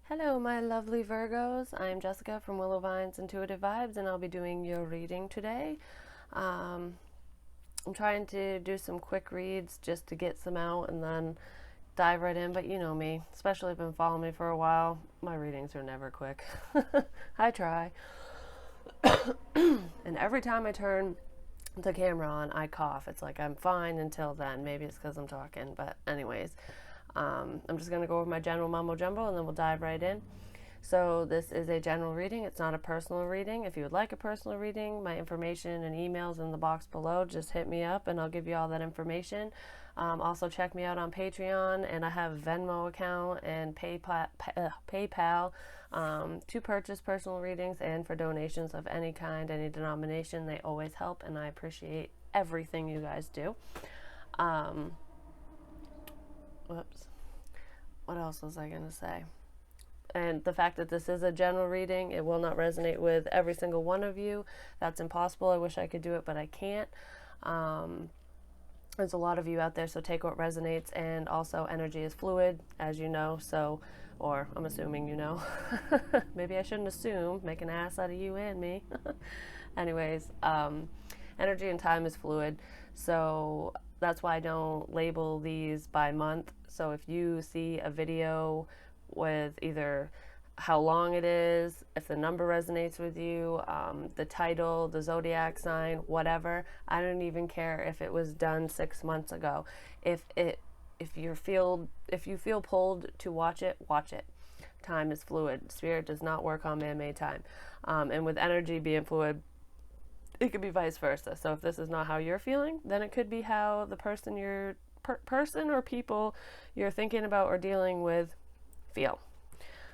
Hello, my lovely Virgos. I'm Jessica from Willow Vine's Intuitive Vibes, and I'll be doing your reading today. Um, I'm trying to do some quick reads just to get some out and then dive right in, but you know me, especially if you've been following me for a while, my readings are never quick. I try. And every time I turn the camera on, I cough. It's like I'm fine until then. Maybe it's because I'm talking, but anyways. I'm just going to go over my general mumbo jumbo and then we'll dive right in. So this is a general reading. It's not a personal reading. If you would like a personal reading, my information and emails in the box below. Just hit me up and I'll give you all that information. Also check me out on Patreon, and I have a Venmo account and PayPal to purchase personal readings and for donations of any kind, any denomination. They always help, and I appreciate everything you guys do. Whoops. What else was I going to say? And the fact that this is a general reading, it will not resonate with every single one of you. That's impossible. I wish I could do it, but I can't. There's a lot of you out there, so take what resonates. And also, energy is fluid, as you know. So, or I'm assuming you know. Maybe I shouldn't assume, make an ass out of you and me. Anyways, energy and time is fluid. So that's why I don't label these by month. So if you see a video with either how long it is, if the number resonates with you, the title, the zodiac sign, whatever, I don't even care if it was done 6 months ago. If you feel pulled to watch it, watch it. Time is fluid. Spirit does not work on man-made time. And with energy being fluid, it could be vice versa. So if this is not how you're feeling, then it could be how the person or people you're thinking about or dealing with feel.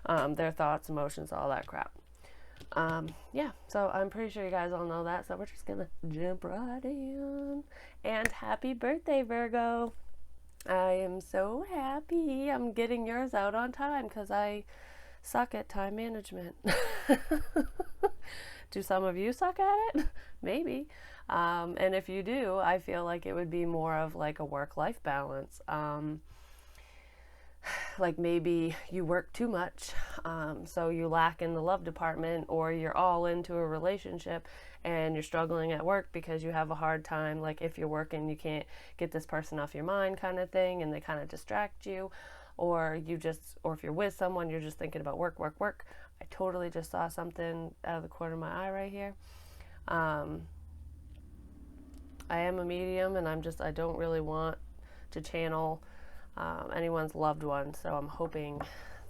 Their thoughts, emotions, all that crap. Yeah, so I'm pretty sure you guys all know that, so we're just gonna jump right in. And happy birthday, Virgo. I am so happy I'm getting yours out on time because I suck at time management. Do some of you suck at it? Maybe. And if you do, I feel like it would be more of like a work-life balance. Like maybe you work too much, so you lack in the love department, or you're all into a relationship and you're struggling at work because you have a hard time, like if you're working you can't get this person off your mind kind of thing, and they kind of distract you, or if you're with someone, you're just thinking about work, work, work. I totally just saw something out of the corner of my eye right here. I am a medium, and I don't really want to channel anyone's loved one, so I'm hoping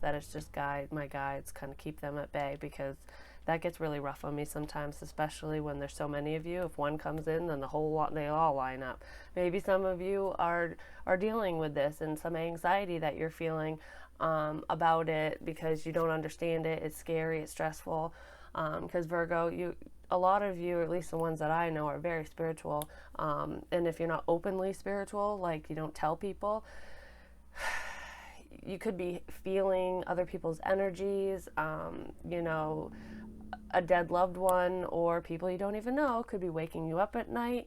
that it's just my guides, kind of keep them at bay, because that gets really rough on me sometimes, especially when there's so many of you. If one comes in, then the whole lot, they all line up. Maybe some of you are dealing with this and some anxiety that you're feeling about it because you don't understand it. It's scary, it's stressful, because Virgo, a lot of you, or at least the ones that I know, are very spiritual, and if you're not openly spiritual, like you don't tell people, you could be feeling other people's energies, a dead loved one or people you don't even know could be waking you up at night,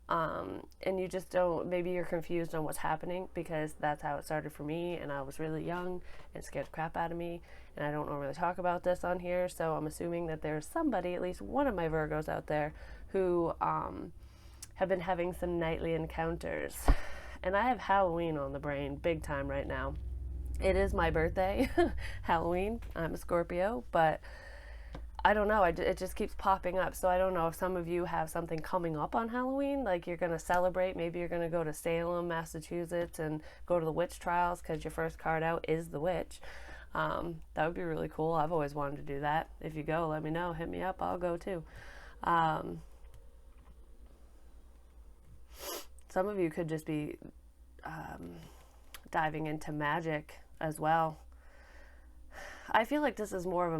and you just don't, maybe you're confused on what's happening, because that's how it started for me, and I was really young and scared the crap out of me, and I don't really talk about this on here, so I'm assuming that there's somebody, at least one of my Virgos out there, who have been having some nightly encounters. And I have Halloween on the brain big time right now. It is my birthday, Halloween. I'm a Scorpio, but I don't know. It just keeps popping up. So I don't know if some of you have something coming up on Halloween, like you're going to celebrate. Maybe you're going to go to Salem, Massachusetts, and go to the witch trials because your first card out is the witch. That would be really cool. I've always wanted to do that. If you go, let me know. Hit me up. I'll go too. Some of you could just be diving into magic as well. I feel like this is more of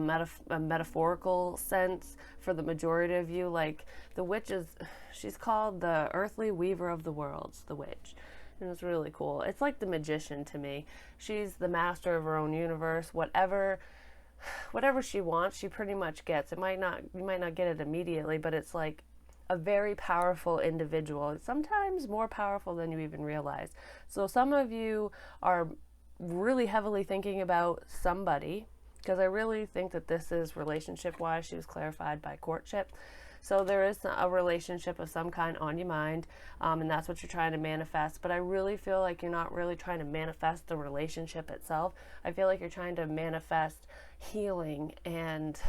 a metaphorical sense for the majority of you. Like the witch she's called the earthly weaver of the worlds, the witch. And it's really cool. It's like the magician to me. She's the master of her own universe. Whatever she wants, she pretty much gets. You might not get it immediately, but it's like a very powerful individual, sometimes more powerful than you even realize. So some of you are really heavily thinking about somebody, because I really think that this is relationship-wise. She was clarified by courtship. So there is a relationship of some kind on your mind, and that's what you're trying to manifest. But I really feel like you're not really trying to manifest the relationship itself. I feel like you're trying to manifest healing and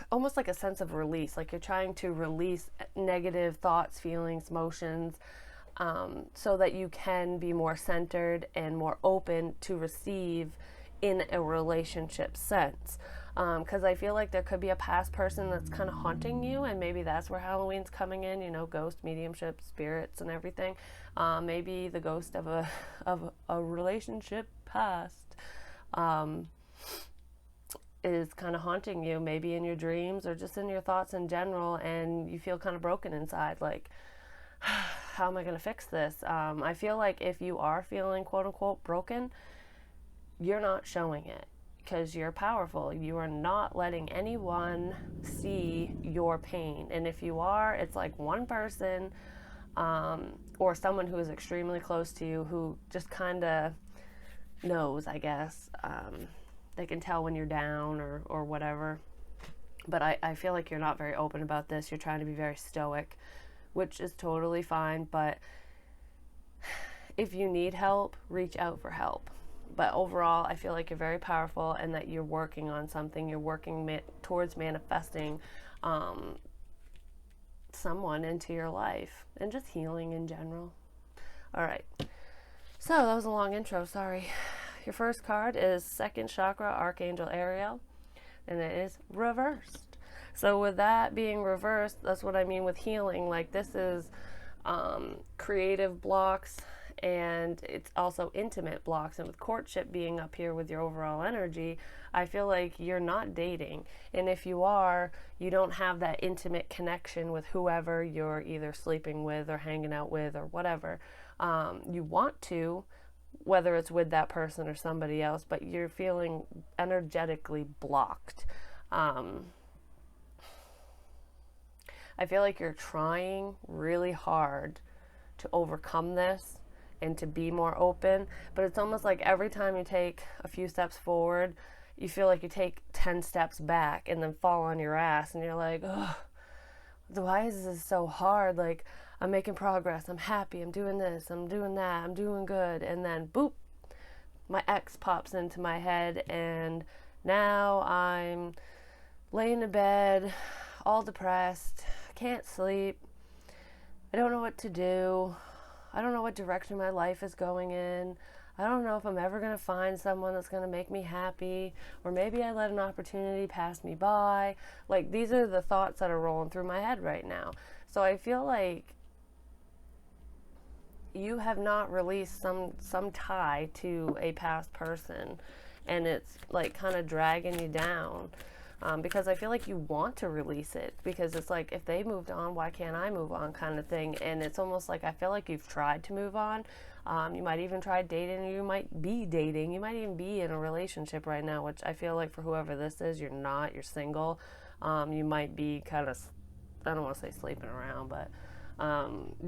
almost like a sense of release. Like you're trying to release negative thoughts, feelings, emotions, so that you can be more centered and more open to receive in a relationship sense. Because I feel like there could be a past person that's kind of haunting you, and maybe that's where Halloween's coming in, you know, ghost, mediumship, spirits, and everything. Maybe the ghost of a relationship past is kind of haunting you, maybe in your dreams or just in your thoughts in general, and you feel kind of broken inside, like, how am I going to fix this? I feel like if you are feeling quote-unquote broken, you're not showing it. Because you're powerful. You are not letting anyone see your pain. And if you are, it's like one person or someone who is extremely close to you who just kind of knows, I guess. They can tell when you're down or whatever. But I feel like you're not very open about this. You're trying to be very stoic, which is totally fine. But if you need help, reach out for help. But overall, I feel like you're very powerful and that you're working on something. You're working towards manifesting someone into your life and just healing in general. All right. So that was a long intro. Sorry. Your first card is second chakra, Archangel Ariel, and it is reversed. So with that being reversed, that's what I mean with healing. Like this is creative blocks, and it's also intimate blocks. And with courtship being up here with your overall energy, I feel like you're not dating. And if you are, you don't have that intimate connection with whoever you're either sleeping with or hanging out with or whatever. You want to, whether it's with that person or somebody else, but you're feeling energetically blocked. I feel like you're trying really hard to overcome this and to be more open, but it's almost like every time you take a few steps forward, you feel like you take 10 steps back and then fall on your ass, and you're like, oh, why is this so hard? Like, I'm making progress, I'm happy, I'm doing this, I'm doing that, I'm doing good, and then boop, my ex pops into my head, and now I'm laying in bed, all depressed, can't sleep, I don't know what to do, I don't know what direction my life is going in, I don't know if I'm ever going to find someone that's going to make me happy, or maybe I let an opportunity pass me by. Like, these are the thoughts that are rolling through my head right now. So I feel like you have not released some tie to a past person, and it's like kind of dragging you down. Because I feel like you want to release it, because it's like, if they moved on, why can't I move on, kind of thing. And it's almost like, I feel like you've tried to move on. You might even try dating, or you might be dating, you might even be in a relationship right now, which I feel like for whoever this is, you're not, you're single. You might be kind of, I don't want to say sleeping around, but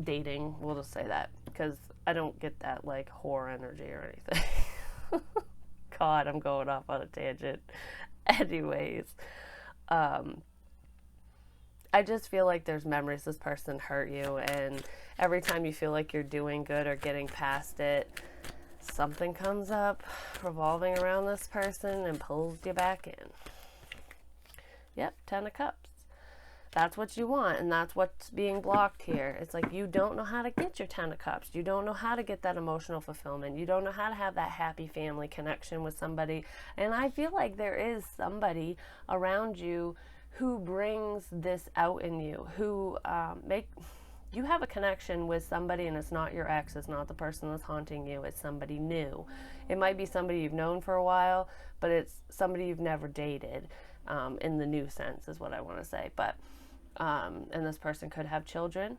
dating, we'll just say that, because I don't get that like whore energy or anything. God, I'm going off on a tangent. Anyways, I just feel like there's memories this person hurt you, and every time you feel like you're doing good or getting past it, something comes up revolving around this person and pulls you back in. Yep, 10 of Cups. That's what you want, and that's what's being blocked here. It's like, you don't know how to get your 10 of Cups. You don't know how to get that emotional fulfillment. You don't know how to have that happy family connection with somebody. And I feel like there is somebody around you who brings this out in you, who you have a connection with somebody, and it's not your ex, it's not the person that's haunting you, it's somebody new. It might be somebody you've known for a while, but it's somebody you've never dated, in the new sense is what I want to say. But and this person could have children,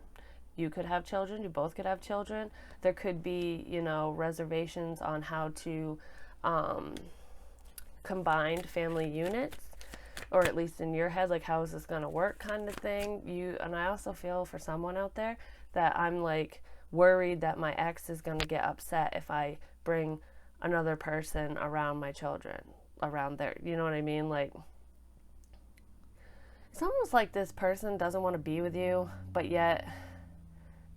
you could have children, you both could have children. There could be, you know, reservations on how to combine family units, or at least in your head, like, how is this going to work, kind of thing. And I also feel for someone out there that I'm like worried that my ex is going to get upset if I bring another person around my children, around their, you know what I mean? Like, it's almost like this person doesn't want to be with you, but yet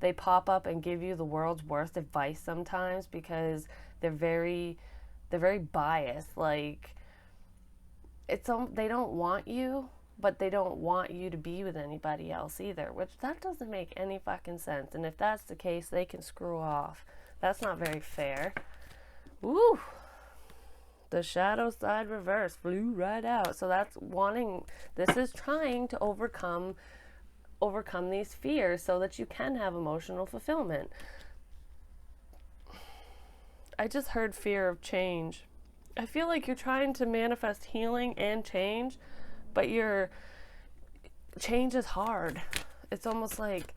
they pop up and give you the world's worst advice sometimes because they're very biased. Like, they don't want you, but they don't want you to be with anybody else either, which that doesn't make any fucking sense. And if that's the case, they can screw off. That's not very fair. Woo! The shadow side reverse flew right out. So this is trying to overcome these fears so that you can have emotional fulfillment. I just heard fear of change. I feel like you're trying to manifest healing and change, but change is hard. It's almost like,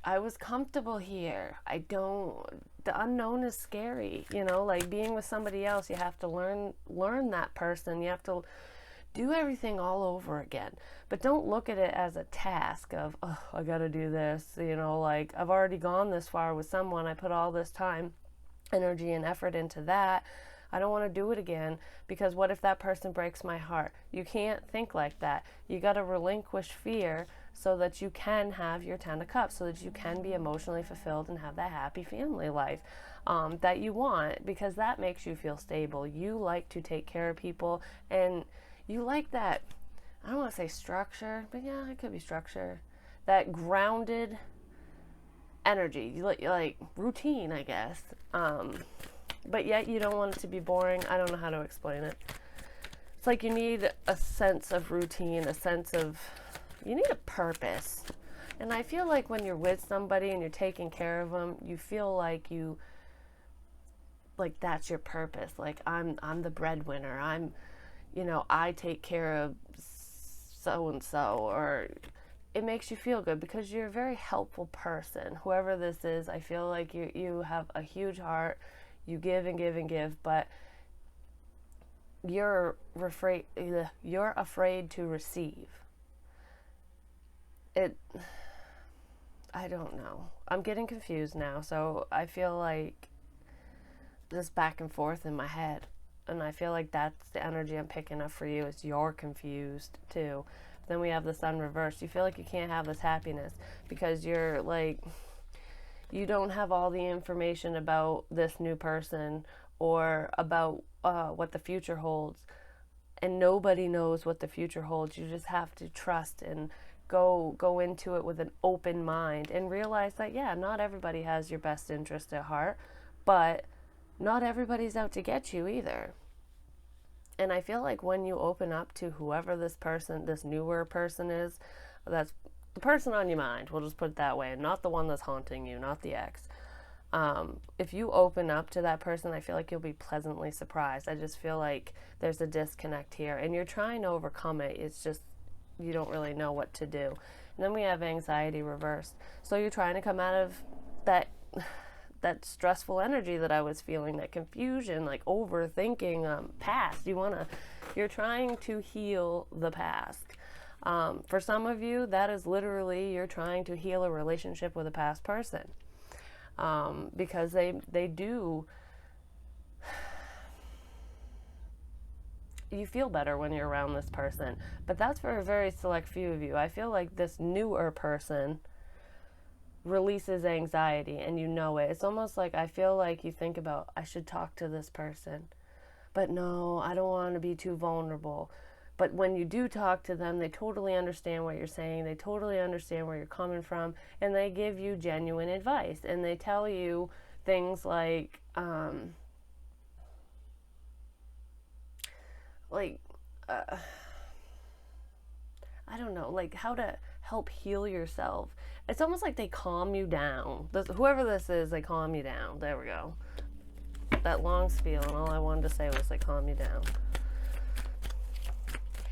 I was comfortable here. The unknown is scary, you know, like being with somebody else, you have to learn that person. You have to do everything all over again. But don't look at it as a task of, oh, I gotta do this, you know, like I've already gone this far with someone. I put all this time, energy, and effort into that. I don't want to do it again, because what if that person breaks my heart? You can't think like that. You got to relinquish fear so that you can have your 10 of cups, so that you can be emotionally fulfilled and have that happy family life that you want, because that makes you feel stable. You like to take care of people, and you like that, I don't want to say structure, but yeah, it could be structure, that grounded energy. You like routine, I guess. But yet you don't want it to be boring. I don't know how to explain it. It's like you need a sense of routine, you need a purpose. And I feel like when you're with somebody and you're taking care of them, you feel like that's your purpose. Like, I'm the breadwinner. I take care of so-and-so, or it makes you feel good because you're a very helpful person. Whoever this is, I feel like you have a huge heart. You give and give and give, but you're afraid to receive. I don't know. I'm getting confused now, so I feel like this back and forth in my head, and I feel like that's the energy I'm picking up for you, is you're confused too. Then we have the sun reversed. You feel like you can't have this happiness because you're like, you don't have all the information about this new person or about what the future holds. And nobody knows what the future holds. You just have to trust and go into it with an open mind and realize that, yeah, not everybody has your best interest at heart, but not everybody's out to get you either. And I feel like when you open up to whoever this newer person is, that's the person on your mind, we'll just put it that way, and not the one that's haunting you, not the ex. If you open up to that person, I feel like you'll be pleasantly surprised. I just feel like there's a disconnect here, and you're trying to overcome it. It's just, you don't really know what to do. And then we have anxiety reversed. So you're trying to come out of that stressful energy that I was feeling, that confusion, like overthinking, past. You're trying to heal the past. For some of you, that is literally, you're trying to heal a relationship with a past person. Because they do, you feel better when you're around this person, but that's for a very select few of you. I feel like this newer person releases anxiety, and you know it. It's almost like, I feel like you think about, I should talk to this person, but no, I don't want to be too vulnerable. But when you do talk to them, they totally understand what you're saying. They totally understand where you're coming from. And they give you genuine advice. And they tell you things like, I don't know, like how to help heal yourself. It's almost like they calm you down. Whoever this is, they calm you down. There we go. That long spiel, and all I wanted to say was they calm you down.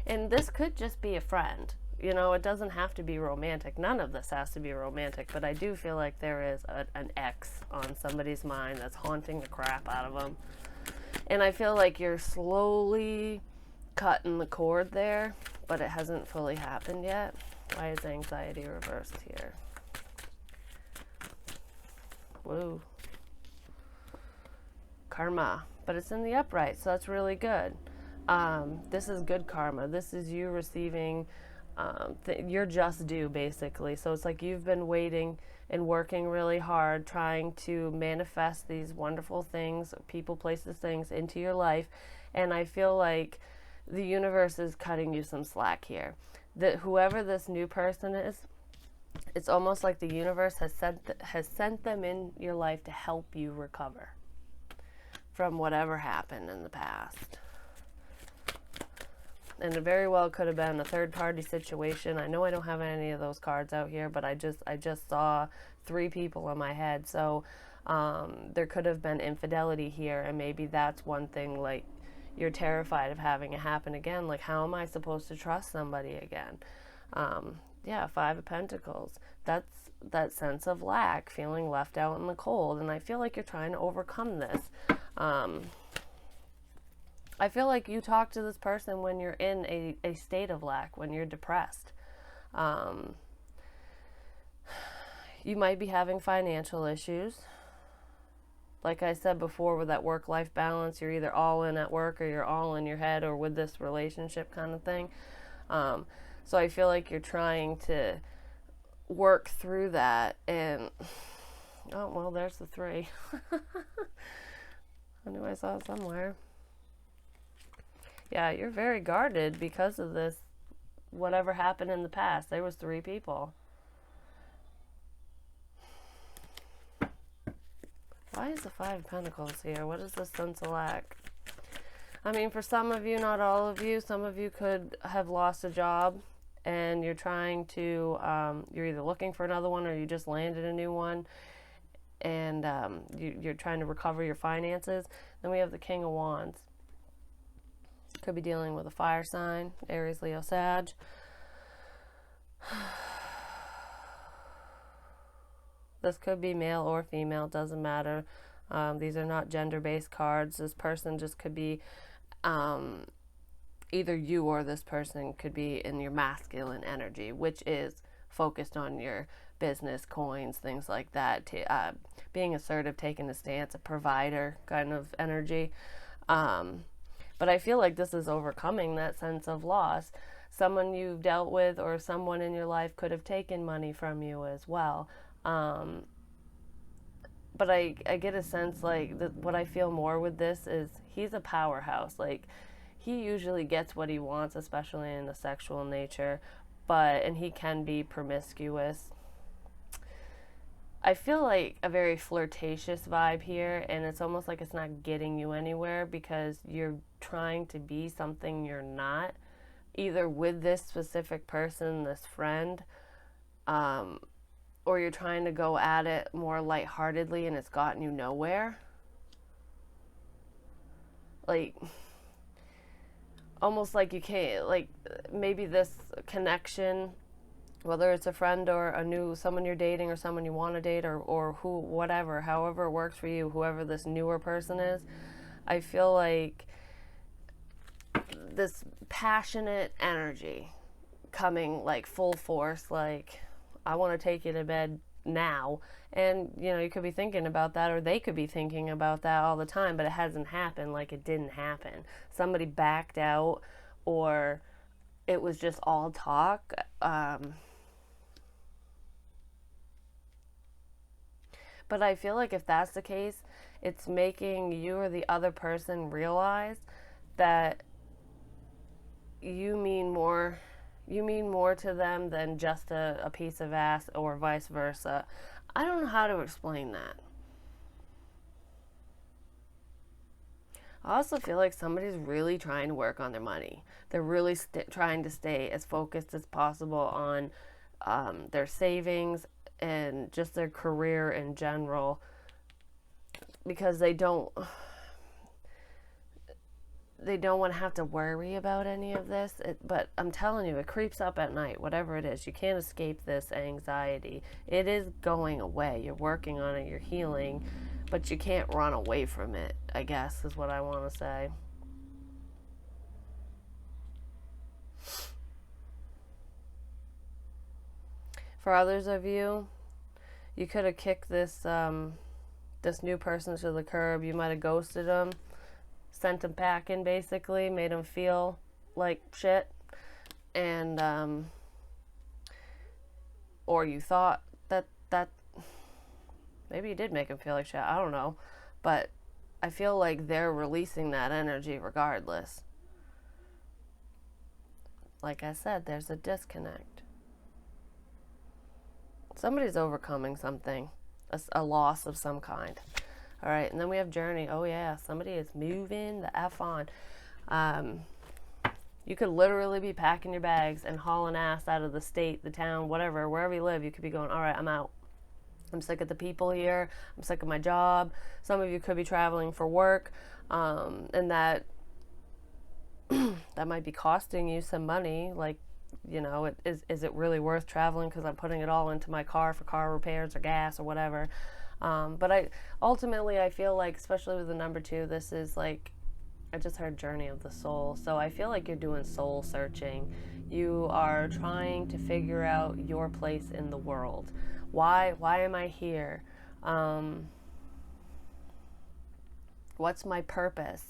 And this could just be a friend. You know, it doesn't have to be romantic. None of this has to be romantic, but I do feel like there is an ex on somebody's mind that's haunting the crap out of them. And I feel like you're slowly cutting the cord there, but it hasn't fully happened yet. Why is anxiety reversed here? Whoa. karma, but it's in the upright, so that's really good. This is good karma. This is you receiving your just due, basically. So it's like you've been waiting and working really hard, trying to manifest these wonderful things, people, places, things into your life. And I feel like the universe is cutting you some slack here. That whoever this new person is, it's almost like the universe has sent them in your life to help you recover from whatever happened in the past. And it very well could have been a third-party situation. I know I don't have any of those cards out here, but I just saw 3 people in my head. So there could have been infidelity here, and maybe that's one thing, like, you're terrified of having it happen again. Like, how am I supposed to trust somebody again? Yeah, 5 of Pentacles. That's that sense of lack, feeling left out in the cold. And I feel like you're trying to overcome this. I feel like you talk to this person when you're in a state of lack, when you're depressed. You might be having financial issues. Like I said before, with that work-life balance, you're either all in at work or you're all in your head or with this relationship kind of thing. So I feel like you're trying to work through that. And, oh, well, there's the 3. I knew I saw it somewhere. Yeah, you're very guarded because of this, whatever happened in the past. There was 3 people. Why is the 5 of Pentacles here? What is this sense of lack? I mean, for some of you, not all of you, some of you could have lost a job and you're trying to, you're either looking for another one or you just landed a new one, and you're trying to recover your finances. Then we have the King of Wands. Could be dealing with a fire sign, Aries, Leo, Sag. This could be male or female, doesn't matter. These are not gender-based cards. This person just could be, either you or this person could be in your masculine energy, which is focused on your business, coins, things like that. Being assertive, taking a stance, a provider kind of energy. But I feel like this is overcoming that sense of loss. Someone you've dealt with or someone in your life could have taken money from you as well. But I get a sense, like, what I feel more with this is he's a powerhouse. Like, he usually gets what he wants, especially in a sexual nature, and he can be promiscuous. I feel like a very flirtatious vibe here, and it's almost like it's not getting you anywhere because you're trying to be something you're not, either with this specific person, this friend, or you're trying to go at it more lightheartedly and it's gotten you nowhere. Like, almost like you can't, like, maybe this connection, whether it's a friend or someone you're dating or someone you want to date or who, whatever, however it works for you, whoever this newer person is, I feel like this passionate energy coming like full force, like, I want to take you to bed now. And, you could be thinking about that, or they could be thinking about that all the time, but it hasn't happened. Like, it didn't happen. Somebody backed out, or it was just all talk. But I feel like if that's the case, it's making you or the other person realize that you mean more to them than just a piece of ass, or vice versa. I don't know how to explain that. I also feel like somebody's really trying to work on their money. They're really trying to stay as focused as possible on their savings and just their career in general, because they don't want to have to worry about any of this. But I'm telling you, it creeps up at night, whatever it is. You can't escape this anxiety. It is going away. You're working on it. You're healing. But you can't run away from it, I guess, is what I want to say. For others of you, you could have kicked this this new person to the curb. You might have ghosted them, sent them packing, basically, made them feel like shit. And, or you thought that maybe you did make them feel like shit. I don't know. But I feel like they're releasing that energy regardless. Like I said, there's a disconnect. Somebody's overcoming something, a loss of some kind. All right, and then we have journey. Oh yeah, somebody is moving the F on. You could literally be packing your bags and hauling ass out of the state, the town, whatever, wherever you live. You could be going, all right, I'm out. I'm sick of the people here. I'm sick of my job. Some of you could be traveling for work, and that that might be costing you some money. Like, you know, is it really worth traveling because I'm putting it all into my car for car repairs or gas or whatever. But I feel like, especially with the number 2, this is like, I just heard journey of the soul. So I feel like you're doing soul searching. You are trying to figure out your place in the world. Why am I here? What's my purpose?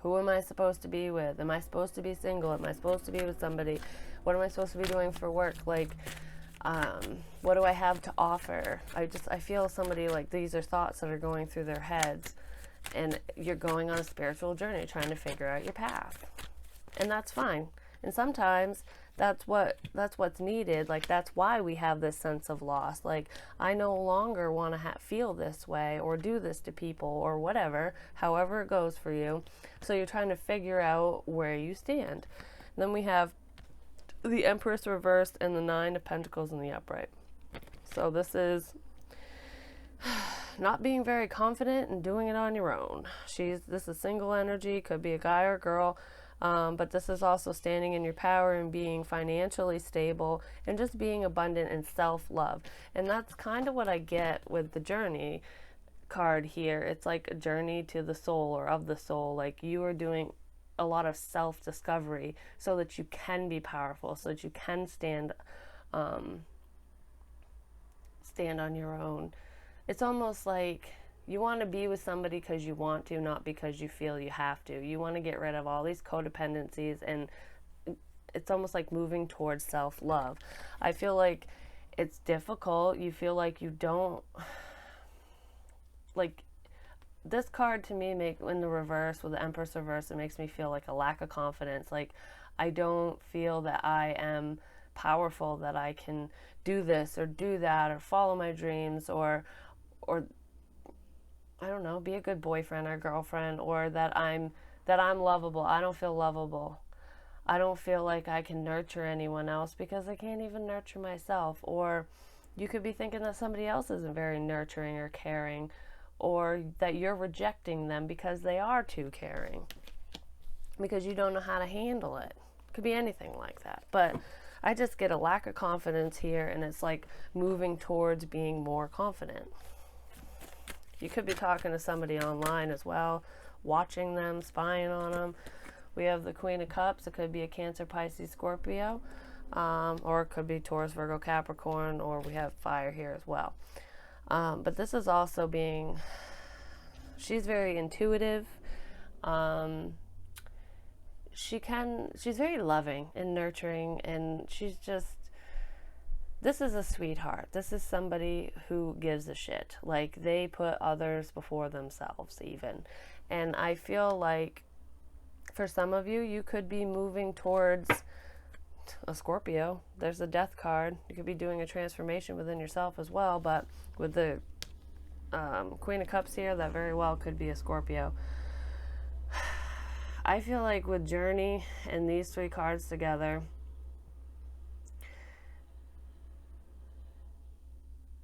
Who am I supposed to be with? Am I supposed to be single? Am I supposed to be with somebody? What am I supposed to be doing for work? Like, what do I have to offer? I feel somebody, like, these are thoughts that are going through their heads, and you're going on a spiritual journey trying to figure out your path. And that's fine. And sometimes that's what's needed. Like, that's why we have this sense of loss. Like, I no longer want to feel this way or do this to people or whatever, however it goes for you. So you're trying to figure out where you stand. And then we have the Empress reversed and the 9 of Pentacles in the upright. So this is not being very confident and doing it on your own. This is single energy, could be a guy or a girl. But this is also standing in your power and being financially stable and just being abundant and self-love. And that's kind of what I get with the journey card here. It's like a journey to the soul or of the soul. Like, you are doing a lot of self-discovery so that you can be powerful, so that you can stand on your own. It's almost like you want to be with somebody because you want to, not because you feel you have to. You want to get rid of all these codependencies, and it's almost like moving towards self-love. I feel like it's difficult. You feel like you don't, like, this card to me, in the reverse, with the Empress reverse, it makes me feel like a lack of confidence. Like, I don't feel that I am powerful, that I can do this or do that or follow my dreams or I don't know, be a good boyfriend or girlfriend, or that I'm lovable. I don't feel lovable. I don't feel like I can nurture anyone else because I can't even nurture myself. Or you could be thinking that somebody else isn't very nurturing or caring, or that you're rejecting them because they are too caring, because you don't know how to handle it. It could be anything like that. But I just get a lack of confidence here, and it's like moving towards being more confident. You could be talking to somebody online as well, watching them, spying on them. We have the Queen of Cups. It could be a Cancer, Pisces, Scorpio, or it could be Taurus, Virgo, Capricorn, or we have fire here as well. But this is also she's very intuitive. She's very loving and nurturing, and this is a sweetheart. This is somebody who gives a shit. Like, they put others before themselves even. And I feel like for some of you, you could be moving towards a Scorpio. There's a Death card. You could be doing a transformation within yourself as well. But with the Queen of Cups here, that very well could be a Scorpio. I feel like with Journey and these 3 cards together,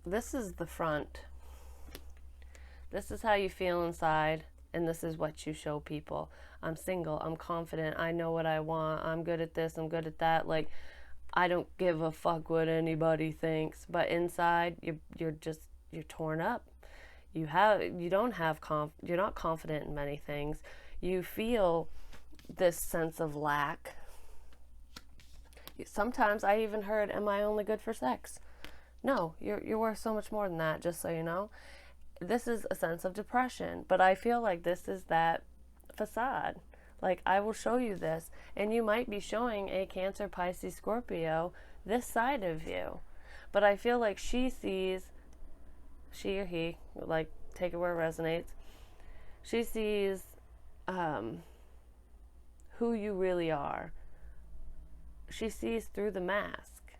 this is the front. This is how you feel inside, and this is what you show people. I'm single, I'm confident, I know what I want, I'm good at this, I'm good at that. Like, I don't give a fuck what anybody thinks. But inside, you're torn up. You're not confident in many things. You feel this sense of lack. Sometimes I even heard, am I only good for sex? No, you're worth so much more than that, just so you know. this is a sense of depression, but I feel like this is that facade. Like, I will show you this, and you might be showing a Cancer, Pisces, Scorpio this side of you. But I feel like she sees, she or he, like, take it where it resonates, she sees who you really are. She sees through the mask.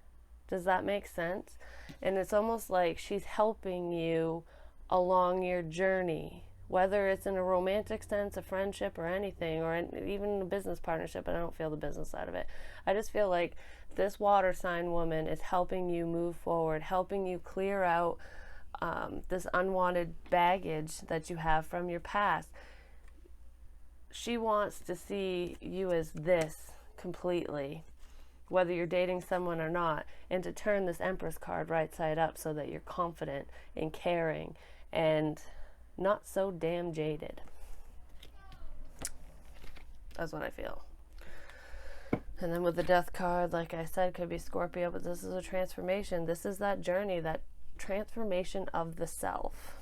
Does that make sense? And it's almost like she's helping you along your journey, whether it's in a romantic sense, a friendship, or anything, or even a business partnership. But I don't feel the business side of it. I just feel like this water sign woman is helping you move forward, helping you clear out this unwanted baggage that you have from your past. She wants to see you as this completely, whether you're dating someone or not, and to turn this Empress card right side up so that you're confident and caring and not so damn jaded. That's what I feel. And then with the Death card, like I said, could be Scorpio, but this is a transformation. This is that journey, that transformation of the self.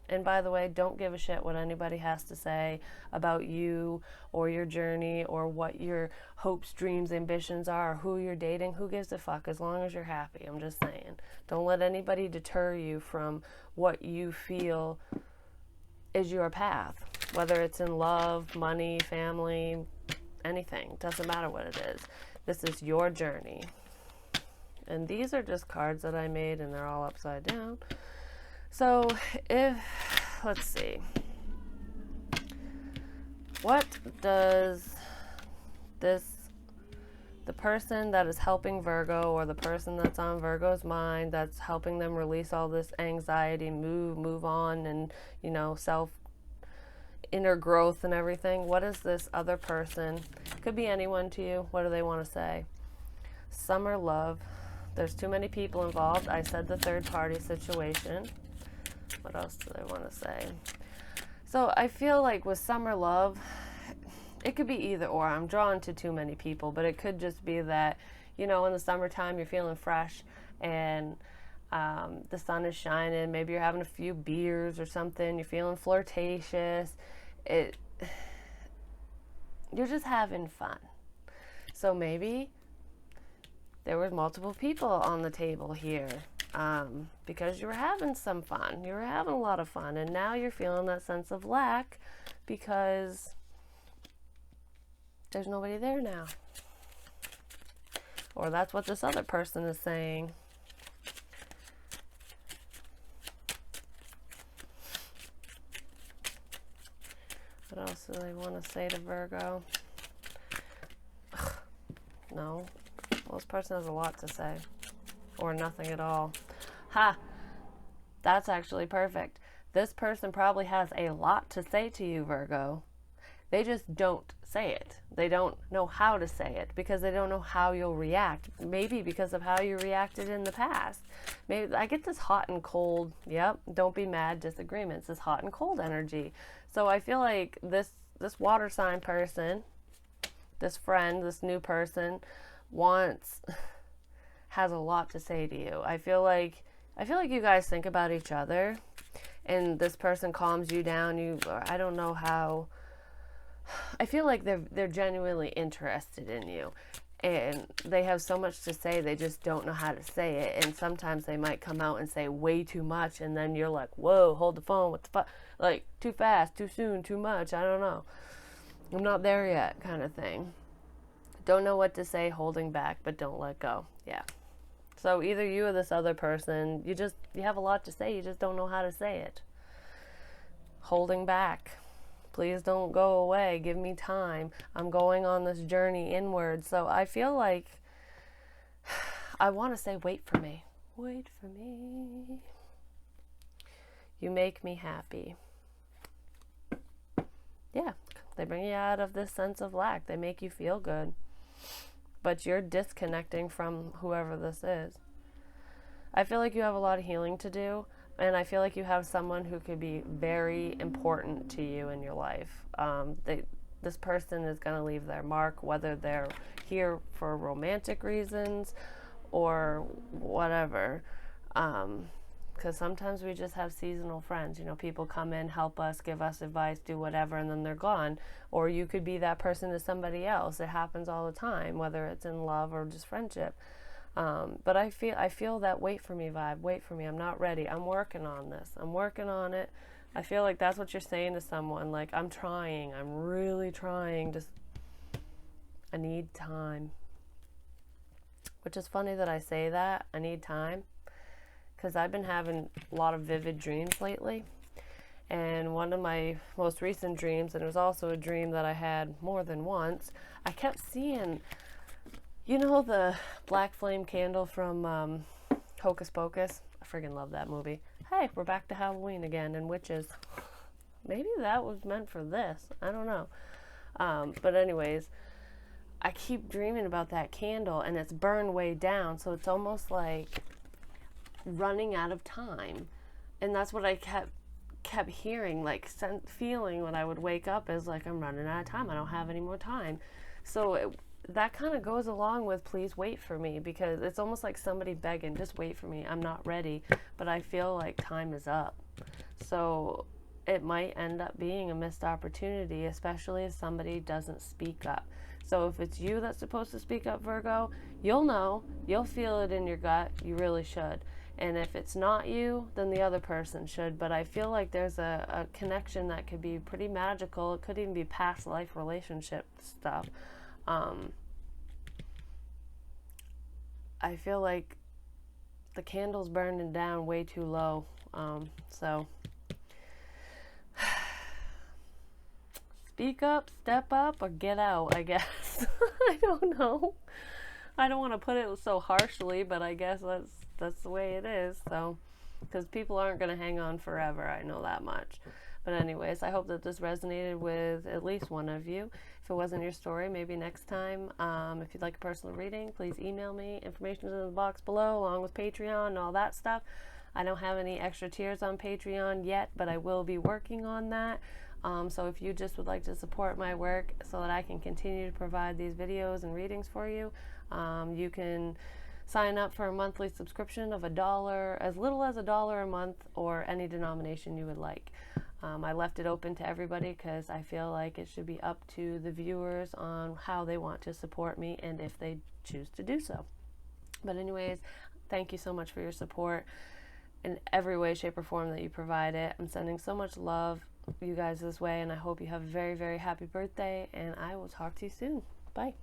And by the way, don't give a shit what anybody has to say about you or your journey or what your hopes, dreams, ambitions are, or who you're dating. Who gives a fuck as long as you're happy? I'm just saying. Don't let anybody deter you from what you feel is your path. Whether it's in love, money, family, anything. Doesn't matter what it is. This is your journey. And these are just cards that I made, and they're all upside down. So let's see, what does the person that is helping Virgo, or the person that's on Virgo's mind, that's helping them release all this anxiety, move on, and, you know, inner growth and everything, what is this other person, could be anyone to you, what do they want to say? Summer love. There's too many people involved. I said the third party situation. What else do they want to say? So I feel like with summer love, it could be either or. I'm drawn to too many people, but it could just be that, you know, in the summertime you're feeling fresh and the sun is shining. Maybe you're having a few beers or something. You're feeling flirtatious. You're just having fun. So maybe there was multiple people on the table here. Because you were having some fun. You were having a lot of fun, and now you're feeling that sense of lack because there's nobody there now. Or that's what this other person is saying. What else do they want to say to Virgo? Ugh, no. Well, this person has a lot to say. Or nothing at all. Ha! That's actually perfect. This person probably has a lot to say to you, Virgo. They just don't say it. They don't know how to say it because they don't know how you'll react. Maybe because of how you reacted in the past. Maybe I get this hot and cold, yep, don't be mad disagreements, this hot and cold energy. So I feel like this water sign person, this friend, this new person has a lot to say to you. I feel like you guys think about each other, and this person calms you down. I don't know how. I feel like they're genuinely interested in you, and they have so much to say. They just don't know how to say it, and sometimes they might come out and say way too much, and then you're like, "Whoa, hold the phone! What the fuck? Like, too fast, too soon, too much. I don't know. I'm not there yet," kind of thing. Don't know what to say, holding back, but don't let go. Yeah. So either you or this other person, you have a lot to say, you just don't know how to say it. Holding back. Please don't go away. Give me time. I'm going on this journey inward. So I feel like I want to say, wait for me. Wait for me. You make me happy. Yeah, they bring you out of this sense of lack. They make you feel good. But you're disconnecting from whoever this is. I feel like you have a lot of healing to do, and I feel like you have someone who could be very important to you in your life. This person is going to leave their mark, whether they're here for romantic reasons or whatever. Because sometimes we just have seasonal friends. You know, people come in, help us, give us advice, do whatever, and then they're gone. Or you could be that person to somebody else. It happens all the time, whether it's in love or just friendship. But I feel that wait for me vibe. Wait for me. I'm not ready. I'm working on this. I'm working on it. I feel like that's what you're saying to someone. Like, I'm trying. I'm really trying. Just, I need time. Which is funny that I say that. I need time. Because I've been having a lot of vivid dreams lately. And one of my most recent dreams, and it was also a dream that I had more than once, I kept seeing, you know, the black flame candle from Hocus Pocus? I friggin' love that movie. Hey, we're back to Halloween again and witches. Maybe that was meant for this. I don't know. But anyways, I keep dreaming about that candle and it's burned way down. So it's almost like running out of time. And that's what I kept hearing, like feeling when I would wake up is like, I'm running out of time. I don't have any more time. So that kind of goes along with please wait for me, because it's almost like somebody begging, just wait for me. I'm not ready, but I feel like time is up. So it might end up being a missed opportunity, especially if somebody doesn't speak up. So if it's you that's supposed to speak up, Virgo, you'll know, you'll feel it in your gut. You really should. And if it's not you, then the other person should. But I feel like there's a connection that could be pretty magical. It could even be past life relationship stuff. I feel like the candle's burning down way too low. So speak up, step up, or get out, I guess. I don't know. I don't want to put it so harshly, but I guess that's the way it is. So, because people aren't going to hang on forever, I know that much. But anyways, I hope that this resonated with at least one of you. If it wasn't your story, maybe next time. If you'd like a personal reading, please email me. Information is in the box below, along with Patreon and all that stuff. I don't have any extra tiers on Patreon yet, but I will be working on that. So if you just would like to support my work so that I can continue to provide these videos and readings for you, you can sign up for a monthly subscription of $1, as little as $1 a month, or any denomination you would like. I left it open to everybody because I feel like it should be up to the viewers on how they want to support me and if they choose to do so. But anyways, thank you so much for your support in every way, shape, or form that you provide it. I'm sending so much love you guys this way, and I hope you have a very, very happy birthday, and I will talk to you soon. Bye.